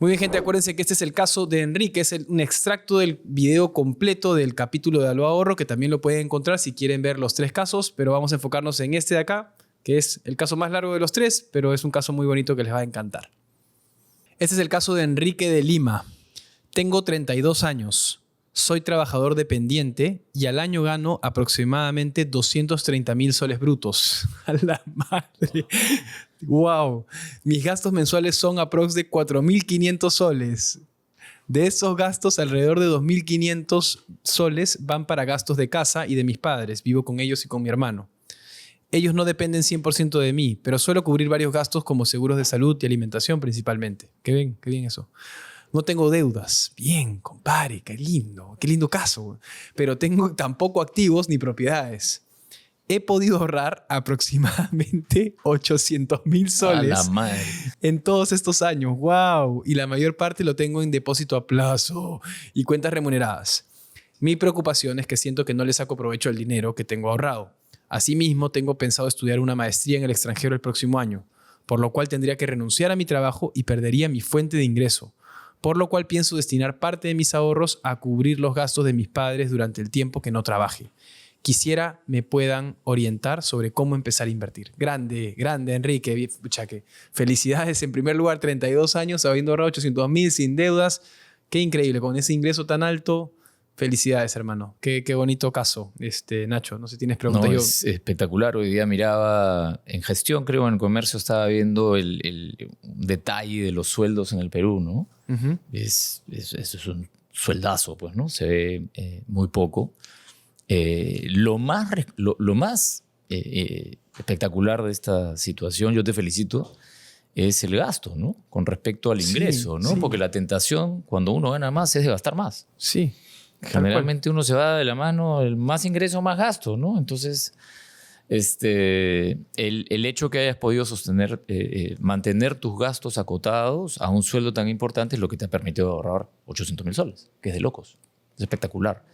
Muy bien, gente, acuérdense que este es el caso de Enrique, es un extracto del video completo del capítulo de Aló Ahorro, que también lo pueden encontrar si quieren ver los 3 casos, pero vamos a enfocarnos en este de acá, que es el caso más largo de los 3, pero es un caso muy bonito que les va a encantar. Este es el caso de Enrique de Lima. Tengo 32 años, soy trabajador dependiente y al año gano aproximadamente 230,000 soles brutos. A la madre. ¡Wow! Mis gastos mensuales son aprox de 4,500 soles. De esos gastos, alrededor de 2,500 soles van para gastos de casa y de mis padres. Vivo con ellos y con mi hermano. Ellos no dependen 100% de mí, pero suelo cubrir varios gastos como seguros de salud y alimentación principalmente. Qué bien eso. No tengo deudas. Bien, compadre, qué lindo caso. Pero tengo tampoco activos ni propiedades. He podido ahorrar aproximadamente 800,000 soles A la madre. en todos estos años. ¡Wow! Y la mayor parte lo tengo en depósito a plazo y cuentas remuneradas. Mi preocupación es que siento que no le saco provecho al dinero que tengo ahorrado. Asimismo, tengo pensado estudiar una maestría en el extranjero el próximo año, por lo cual tendría que renunciar a mi trabajo y perdería mi fuente de ingreso, por lo cual pienso destinar parte de mis ahorros a cubrir los gastos de mis padres durante el tiempo que no trabaje. Quisiera me puedan orientar sobre cómo empezar a invertir. Grande, Enrique. Pucha, felicidades. En primer lugar, 32 años, habiendo ahorrado 800,000 sin deudas. Qué increíble, con ese ingreso tan alto. Felicidades, hermano. Qué bonito caso, Nacho. No sé si tienes preguntas. No, es espectacular. Hoy día miraba en gestión, creo, en comercio, estaba viendo el detalle de los sueldos en el Perú, ¿no? Uh-huh. Es un sueldazo, pues, ¿no? Se ve muy poco. Lo más espectacular de esta situación, yo te felicito, es el gasto, ¿no? Con respecto al ingreso, ¿no? Sí. Porque la tentación, cuando uno gana más, es de gastar más. Sí. Generalmente uno se va de la mano, el más ingreso, más gasto, ¿no? Entonces, el hecho que hayas podido sostener, mantener tus gastos acotados a un sueldo tan importante es lo que te ha permitido ahorrar 800,000 soles, que es de locos. Es espectacular.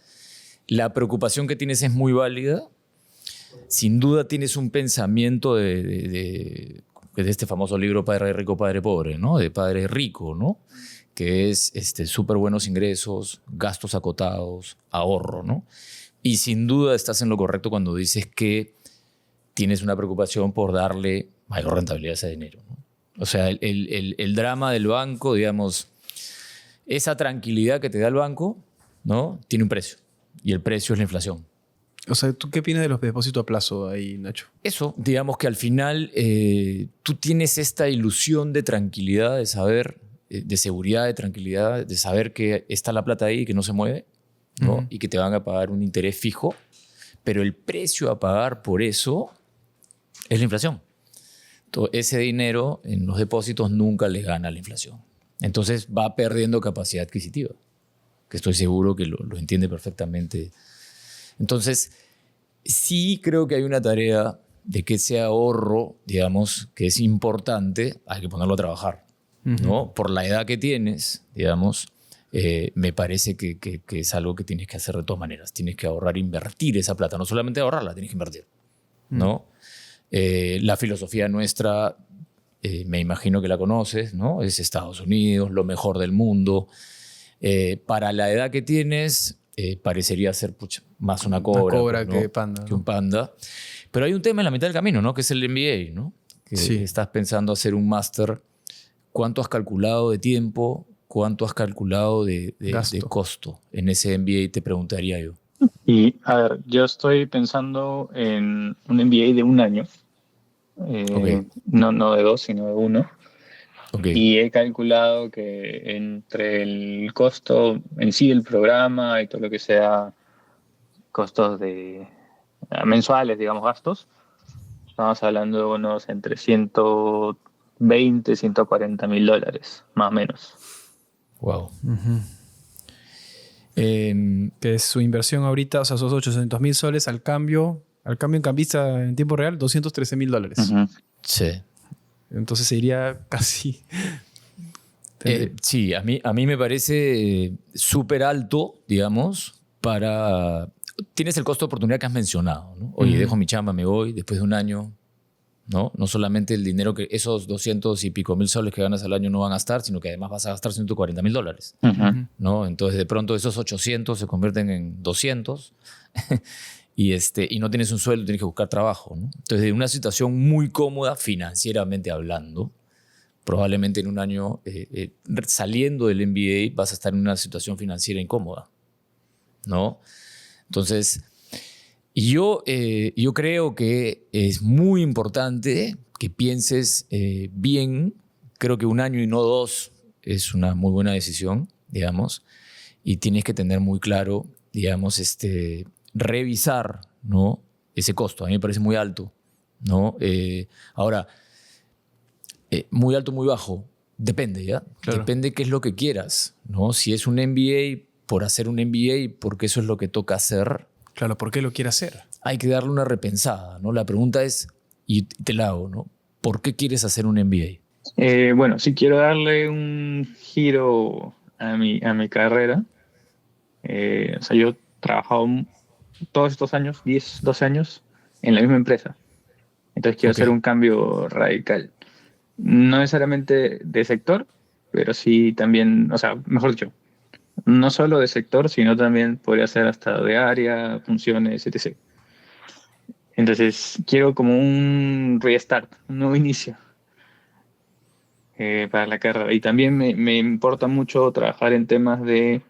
La preocupación que tienes es muy válida. Sin duda tienes un pensamiento de este famoso libro Padre Rico, Padre Pobre, ¿no? De Padre Rico, ¿no? Que es súper buenos ingresos, gastos acotados, ahorro, ¿no? Y sin duda estás en lo correcto cuando dices que tienes una preocupación por darle mayor rentabilidad a ese dinero, ¿no? O sea, el drama del banco, digamos, esa tranquilidad que te da el banco, ¿no? Tiene un precio. Y el precio es la inflación. O sea, ¿tú qué opinas de los depósitos a plazo ahí, Nacho? Eso, digamos que al final tú tienes esta ilusión de tranquilidad, de saber, de seguridad, de tranquilidad, de saber que está la plata ahí y que no se mueve, ¿no? Uh-huh. Y que te van a pagar un interés fijo, pero el precio a pagar por eso es la inflación. Entonces, ese dinero en los depósitos nunca le gana a la inflación. Entonces va perdiendo capacidad adquisitiva, que estoy seguro que lo entiende perfectamente. Entonces, sí creo que hay una tarea de que ese ahorro, digamos, que es importante, hay que ponerlo a trabajar, ¿no? Uh-huh. Por la edad que tienes, digamos, me parece que es algo que tienes que hacer de todas maneras. Tienes que ahorrar, invertir esa plata. No solamente ahorrarla, tienes que invertir, ¿no? Uh-huh. La filosofía nuestra, me imagino que la conoces, ¿no? Es Estados Unidos, lo mejor del mundo. Para la edad que tienes, parecería ser más una cobra, ¿no? que un panda. Pero hay un tema en la mitad del camino, ¿no? Que es el MBA, ¿no? Que sí. Estás pensando hacer un máster. ¿Cuánto has calculado de tiempo? ¿Cuánto has calculado de costo? En ese MBA te preguntaría yo. Y a ver, yo estoy pensando en un MBA de 1 año. Okay. No de 2, sino de 1. Okay. Y he calculado que entre el costo en sí del programa y todo lo que sea costos mensuales, digamos, gastos, estamos hablando de unos entre 120, 140,000 dólares, más o menos. Wow. Uh-huh. Que es su inversión ahorita, o sea, esos 800,000 soles al cambio en cambista en tiempo real, 213,000 dólares. Uh-huh. Sí. Entonces se iría casi... sí, a mí me parece súper alto, digamos, para... Tienes el costo de oportunidad que has mencionado, ¿no? Oye, dejo mi chamba, me voy, después de 1 año ¿no? No solamente el dinero que esos 200 y pico mil soles que ganas al año no van a gastar, sino que además vas a gastar $140,000, ¿no? Entonces de pronto esos 800 se convierten en 200 y no tienes un sueldo, tienes que buscar trabajo, ¿no? Entonces de una situación muy cómoda financieramente hablando, probablemente en un año saliendo del MBA vas a estar en una situación financiera incómoda, ¿no? Entonces, yo creo que es muy importante que pienses bien. Creo que un año y no 2 es una muy buena decisión, digamos, y tienes que tener muy claro, digamos, revisar, ¿no? Ese costo. A mí me parece muy alto, ¿no? Ahora, muy alto, muy bajo, depende, ¿ya? Claro. Depende qué es lo que quieras, ¿no? Si es un MBA por hacer un MBA, porque eso es lo que toca hacer. Claro, ¿por qué lo quiere hacer? Hay que darle una repensada, ¿no? La pregunta es, y te la hago, ¿no? ¿Por qué quieres hacer un MBA? Bueno, si quiero darle un giro a mi carrera, o sea, yo he trabajado todos estos años, 10, 12 años, en la misma empresa. Entonces quiero hacer un cambio radical. No necesariamente de sector, pero sí también, o sea, mejor dicho, no solo de sector, sino también podría ser hasta de área, funciones, etc. Entonces, quiero como un restart, un nuevo inicio para la carrera. Y también me importa mucho trabajar en temas de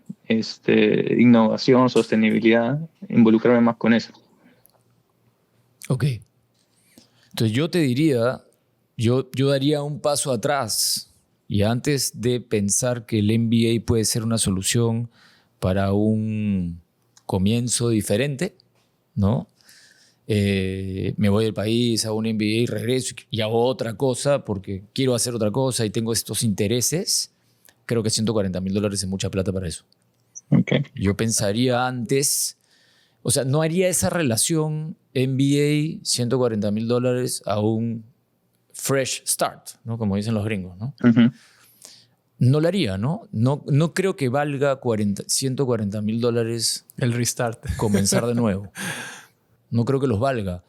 innovación, sostenibilidad, involucrarme más con eso. Ok. Entonces, yo te diría, yo daría un paso atrás. Y antes de pensar que el MBA puede ser una solución para un comienzo diferente, ¿no? Me voy del país, hago un MBA y regreso y hago otra cosa porque quiero hacer otra cosa y tengo estos intereses, creo que $140,000 es mucha plata para eso. Okay. Yo pensaría antes, o sea, no haría esa relación MBA, $140,000 a un fresh start, ¿no? Como dicen los gringos, ¿no? No lo haría, ¿no? No creo que valga $140,000 el restart. Comenzar de nuevo. No creo que los valga.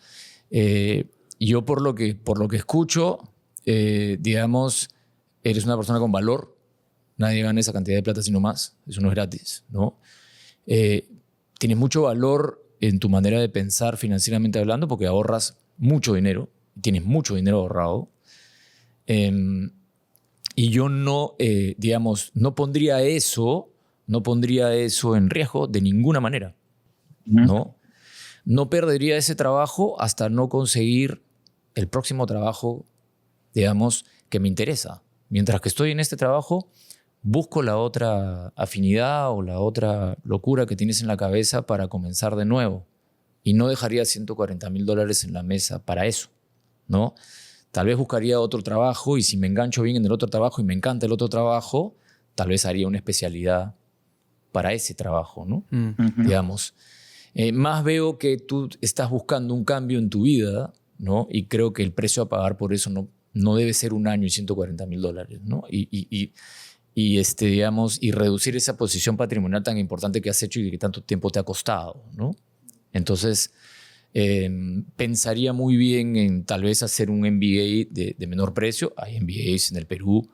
Yo por lo que escucho, digamos, eres una persona con valor. Nadie gana esa cantidad de plata sino más. Eso no es gratis, ¿no? Tienes mucho valor en tu manera de pensar financieramente hablando porque ahorras mucho dinero. Tienes mucho dinero ahorrado. Y yo no, digamos, no pondría eso en riesgo de ninguna manera, ¿no? No perdería ese trabajo hasta no conseguir el próximo trabajo, digamos, que me interesa. Mientras que estoy en este trabajo, busco la otra afinidad o la otra locura que tienes en la cabeza para comenzar de nuevo. Y no dejaría $140,000 en la mesa para eso, ¿no? Tal vez buscaría otro trabajo y si me engancho bien en el otro trabajo y me encanta el otro trabajo, tal vez haría una especialidad para ese trabajo, ¿no? Digamos. Más veo que tú estás buscando un cambio en tu vida, ¿no? Y creo que el precio a pagar por eso no debe ser un año y $140,000, ¿no? Digamos, y reducir esa posición patrimonial tan importante que has hecho y que tanto tiempo te ha costado, ¿no? Entonces, pensaría muy bien en tal vez hacer un MBA de menor precio. Hay MBAs en el Perú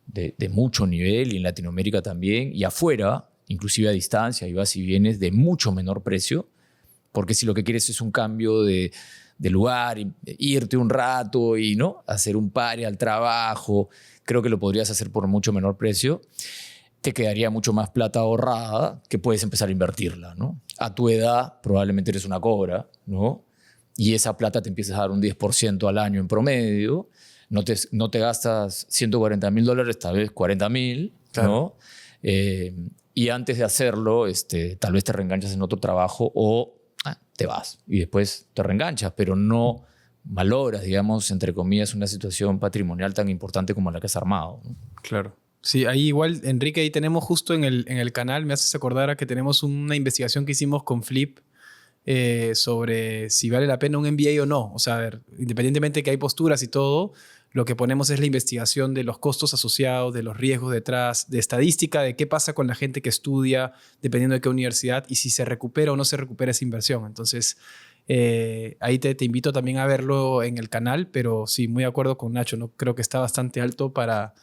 de mucho nivel y en Latinoamérica también, y afuera, inclusive a distancia, y vas y vienes, de mucho menor precio, porque si lo que quieres es un cambio de lugar, irte un rato y ¿no? hacer un pare al trabajo, creo que lo podrías hacer por mucho menor precio. Te quedaría mucho más plata ahorrada que puedes empezar a invertirla, ¿no? A tu edad probablemente eres una cobra, ¿no? Y esa plata te empiezas a dar un 10% al año en promedio. No te gastas $140,000, tal vez $40,000, claro. ¿no? Y antes de hacerlo, tal vez te reenganchas en otro trabajo o te vas y después te reenganchas, pero no valoras, digamos, entre comillas, una situación patrimonial tan importante como la que has armado, ¿no? Claro. Sí, ahí igual, Enrique, ahí tenemos justo en el canal, me haces acordar a que tenemos una investigación que hicimos con Flip sobre si vale la pena un MBA o no. O sea, a ver, independientemente de que hay posturas y todo, lo que ponemos es la investigación de los costos asociados, de los riesgos detrás, de estadística, de qué pasa con la gente que estudia, dependiendo de qué universidad, y si se recupera o no se recupera esa inversión. Entonces, Ahí te invito también a verlo en el canal, pero sí, muy de acuerdo con Nacho, ¿no? Creo que está bastante alto para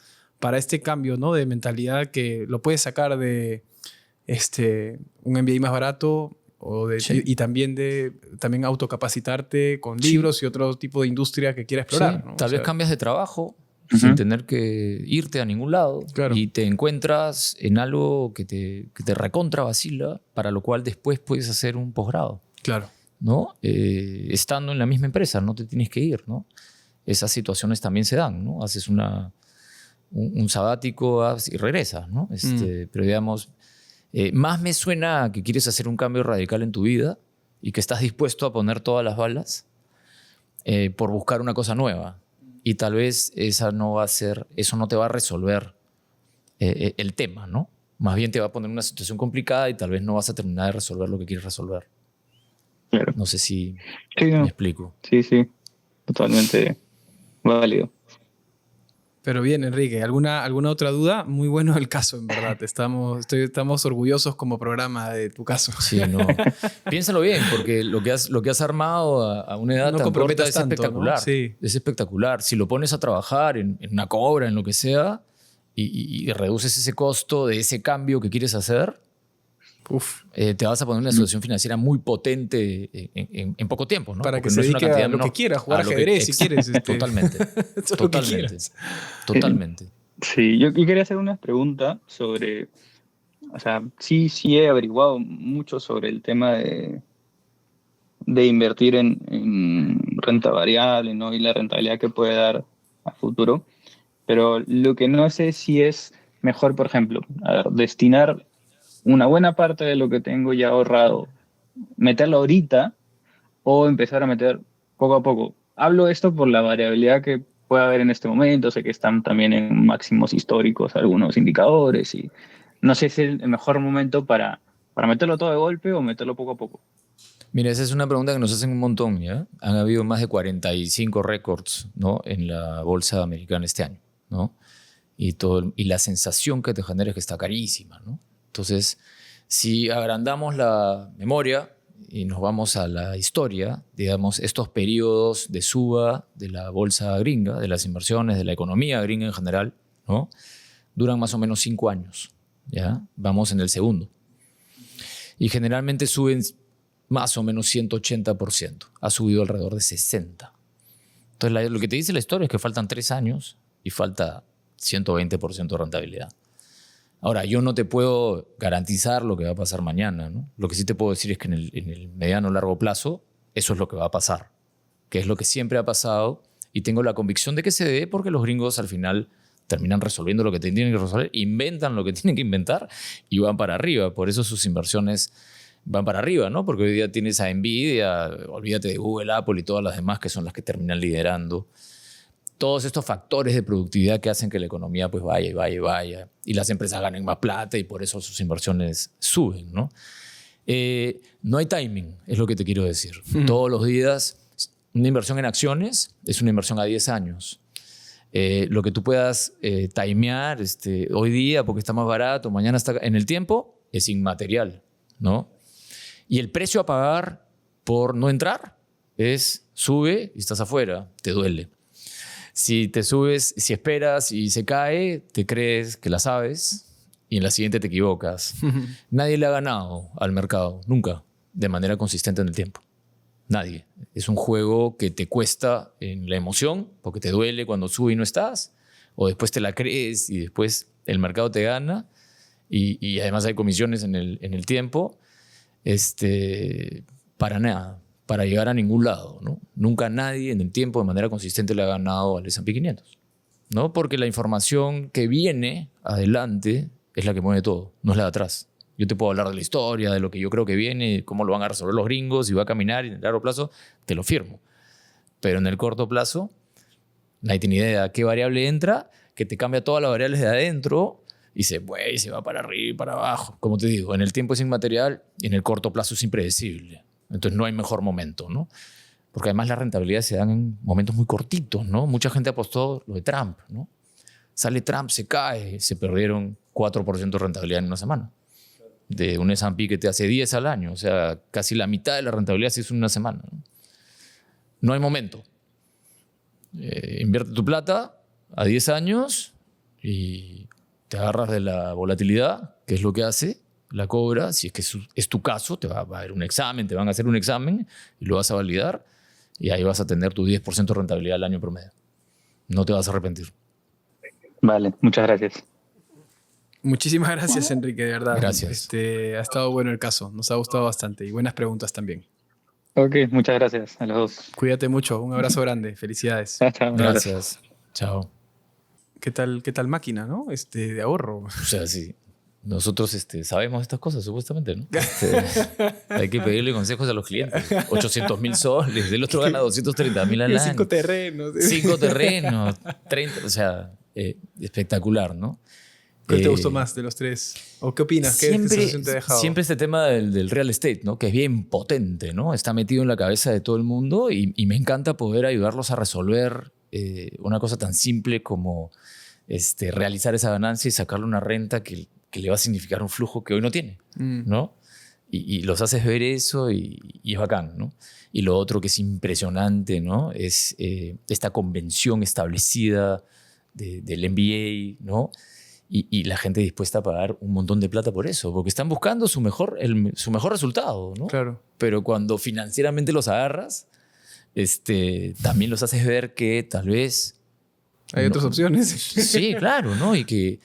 este cambio, ¿no? De mentalidad que lo puedes sacar de un MBA más barato Sí. y también también autocapacitarte con libros y otro tipo de industria que quieras explorar, Sí, ¿no? tal vez cambias de trabajo Ujú. sin tener que irte a ningún lado Claro. y te encuentras en algo que te recontra vacila, para lo cual después puedes hacer un posgrado, Claro. ¿no? Estando en la misma empresa, no te tienes que ir, ¿no? Esas situaciones también se dan, ¿no? Haces un sabático y regresas, ¿no? Pero digamos, más me suena que quieres hacer un cambio radical en tu vida y que estás dispuesto a poner todas las balas por buscar una cosa nueva. Y tal vez eso no te va a resolver el tema, ¿no? Más bien te va a poner en una situación complicada y tal vez no vas a terminar de resolver lo que quieres resolver. Claro. No sé si Sí, no. me explico. Sí, totalmente válido. Pero bien, Enrique, ¿alguna otra duda? Muy bueno el caso, en verdad. Estamos orgullosos como programa de tu caso. Sí, no. Piénsalo bien, porque lo que has armado a una edad No tan corta comprometas es tanto, espectacular. ¿no? Sí. Es espectacular. Si lo pones a trabajar en una cobra, en lo que sea, y reduces ese costo de ese cambio que quieres hacer, Uf. te vas a poner en una situación financiera muy potente en poco tiempo, ¿no? Para Porque que se no es una dedique cantidad a lo que menor. quiera, jugar A lo que- ajedrez si quieres. Totalmente. Todo lo que Totalmente. quieras. Totalmente. Sí, yo quería hacer una pregunta sobre, o sea, sí he averiguado mucho sobre el tema de invertir en renta variable, ¿no? Y la rentabilidad que puede dar a futuro. Pero lo que no sé si es mejor, por ejemplo, a ver, destinar una buena parte de lo que tengo ya ahorrado, meterlo ahorita o empezar a meter poco a poco. Hablo esto por la variabilidad que puede haber en este momento. Sé que están también en máximos históricos algunos indicadores y no sé si es el mejor momento para meterlo todo de golpe o meterlo poco a poco. Mira, esa es una pregunta que nos hacen un montón, ¿ya? Han habido más de 45 récords, ¿no? En la bolsa americana este año, ¿no? Y la sensación que te genera es que está carísima, ¿no? Entonces, si agrandamos la memoria y nos vamos a la historia, digamos, estos periodos de suba de la bolsa gringa, de las inversiones, de la economía gringa en general, ¿no? Duran más o menos 5 años, ¿ya? Vamos en el segundo. Y generalmente suben más o menos 180%. Ha subido alrededor de 60%. Entonces, lo que te dice la historia es que faltan 3 años y falta 120% de rentabilidad. Ahora, yo no te puedo garantizar lo que va a pasar mañana, ¿no? Lo que sí te puedo decir es que en el mediano o largo plazo eso es lo que va a pasar, que es lo que siempre ha pasado, y tengo la convicción de que se dé porque los gringos al final terminan resolviendo lo que tienen que resolver, inventan lo que tienen que inventar y van para arriba. Por eso sus inversiones van para arriba, ¿no? Porque hoy día tienes a Nvidia, olvídate de Google, Apple y todas las demás que son las que terminan liderando. Todos estos factores de productividad que hacen que la economía pues vaya y vaya y vaya y las empresas ganen más plata y por eso sus inversiones suben, ¿no? No hay timing, es lo que te quiero decir. Todos los días, una inversión en acciones es una inversión a 10 años. Lo que tú puedas timear hoy día porque está más barato, mañana está en el tiempo, es inmaterial, ¿no? Y el precio a pagar por no entrar es sube y estás afuera, te duele. Si te subes, si esperas y se cae, te crees que la sabes y en la siguiente te equivocas. Nadie le ha ganado al mercado, nunca, de manera consistente en el tiempo. Nadie. Es un juego que te cuesta en la emoción, porque te duele cuando sube y no estás, o después te la crees y después el mercado te gana y además hay comisiones en el tiempo. Para nada. Para llegar a ningún lado, ¿no? Nunca nadie en el tiempo de manera consistente le ha ganado al S&P 500, ¿no? Porque la información que viene adelante es la que mueve todo, no es la de atrás. Yo te puedo hablar de la historia, de lo que yo creo que viene, cómo lo van a resolver los gringos, si va a caminar y en el largo plazo, te lo firmo. Pero en el corto plazo, nadie tiene idea qué variable entra, que te cambia todas las variables de adentro y se va para arriba y para abajo. Como te digo, en el tiempo es inmaterial y en el corto plazo es impredecible. Entonces no hay mejor momento, ¿no? Porque además las rentabilidades se dan en momentos muy cortitos, ¿no? Mucha gente apostó lo de Trump, ¿no? Sale Trump, se cae, se perdieron 4% de rentabilidad en una semana. de un S&P que te hace 10 al año. O sea, casi la mitad de la rentabilidad si es una semana. No hay momento. Invierte tu plata a 10 años y te agarras de la volatilidad, que es lo que hace, la cobra. Si es que es tu caso, te va a haber un examen, te van a hacer un examen y lo vas a validar y ahí vas a tener tu 10% de rentabilidad al año promedio. No te vas a arrepentir. Vale, muchas gracias. Muchísimas gracias, Enrique, de verdad. Gracias. Ha estado bueno el caso, nos ha gustado bastante y buenas preguntas también. Ok, muchas gracias a los dos. Cuídate mucho, un abrazo grande, felicidades. Chao, un abrazo. Gracias. Chao. ¿Qué tal máquina, no? De ahorro. O sea, sí. Nosotros sabemos estas cosas, supuestamente, ¿no? Hay que pedirle consejos a los clientes. 800.000 soles, el otro gana 230.000 al año. 5 terrenos. 5 terrenos, 30, o sea, espectacular, ¿no? ¿Cuál te gustó más de los tres? ¿O qué opinas? ¿Qué sensación te ha dejado? Siempre este tema del real estate, ¿no? Que es bien potente, ¿no? Está metido en la cabeza de todo el mundo y me encanta poder ayudarlos a resolver una cosa tan simple como realizar esa ganancia y sacarle una renta que le va a significar un flujo que hoy no tiene, ¿no? Y los haces ver eso y es bacán, ¿no? Y lo otro que es impresionante, ¿no? Es esta convención establecida del MBA, ¿no? Y la gente dispuesta a pagar un montón de plata por eso, porque están buscando su mejor resultado, ¿no? Claro. Pero cuando financieramente los agarras, también los haces ver que tal vez... Hay otras opciones. Sí, claro, ¿no? Y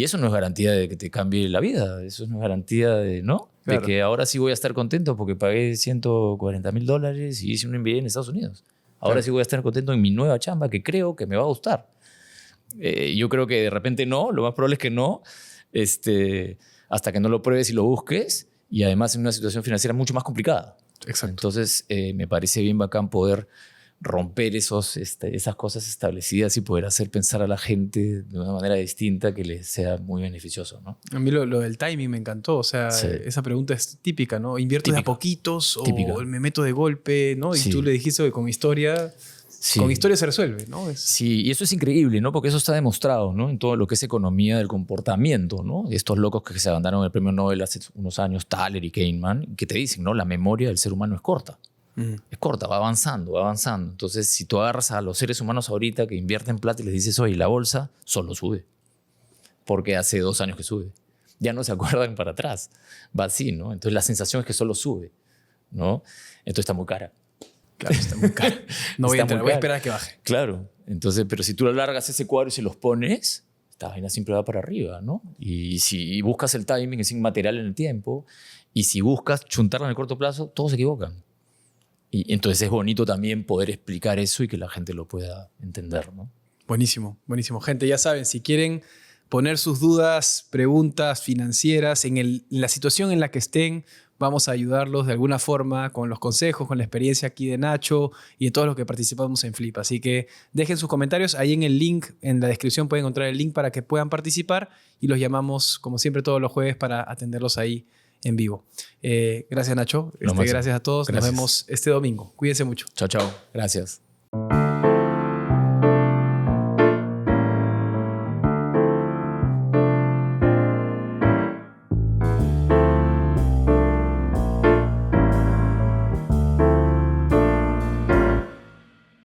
eso no es garantía de que te cambie la vida, eso no es garantía de, ¿no? Claro. De que ahora sí voy a estar contento porque pagué $140.000 y hice un MBA en Estados Unidos. Ahora Claro. sí voy a estar contento en mi nueva chamba que creo que me va a gustar. Yo creo que de repente no, lo más probable es que no, hasta que no lo pruebes y lo busques, y además en una situación financiera mucho más complicada. Exacto. Entonces me parece bien bacán poder romper esas cosas establecidas y poder hacer pensar a la gente de una manera distinta que les sea muy beneficioso, ¿no? A mí lo del timing me encantó. O sea, Sí. esa pregunta es típica, ¿no? ¿Invierto de a Típica. poquitos Típica. o me meto de golpe, ¿no? Y Sí. tú le dijiste que con historia se resuelve, ¿no? Sí, y eso es increíble, ¿no? Porque eso está demostrado, ¿no? En todo lo que es economía del comportamiento, ¿no? Estos locos que se ganaron el premio Nobel hace unos años, Thaler y Kahneman, que te dicen, ¿no? La memoria del ser humano es corta. Es corta, va avanzando, va avanzando. Entonces, si tú agarras a los seres humanos ahorita que invierten plata y les dices, oye, la bolsa solo sube. Porque hace 2 años que sube. Ya no se acuerdan para atrás. Va así, ¿no? Entonces, la sensación es que solo sube, ¿no? Entonces, está muy cara. Claro, está muy caro. No voy a entrar, voy a esperar a que baje. Claro. Entonces, pero si tú alargas ese cuadro y se los pones, esta vaina siempre va para arriba, ¿no? Y si buscas el timing, es inmaterial en el tiempo. Y si buscas chuntarla en el corto plazo, todos se equivocan. Y entonces es bonito también poder explicar eso y que la gente lo pueda entender, ¿no? Buenísimo, buenísimo. Gente, ya saben, si quieren poner sus dudas, preguntas financieras en la situación en la que estén, vamos a ayudarlos de alguna forma con los consejos, con la experiencia aquí de Nacho y de todos los que participamos en Flip. Así que dejen sus comentarios. Ahí en el link, en la descripción pueden encontrar el link para que puedan participar y los llamamos, como siempre, todos los jueves para atenderlos ahí en vivo. Gracias, Nacho. Gracias a todos. Gracias. Nos vemos este domingo. Cuídense mucho. Chao, chao. Gracias.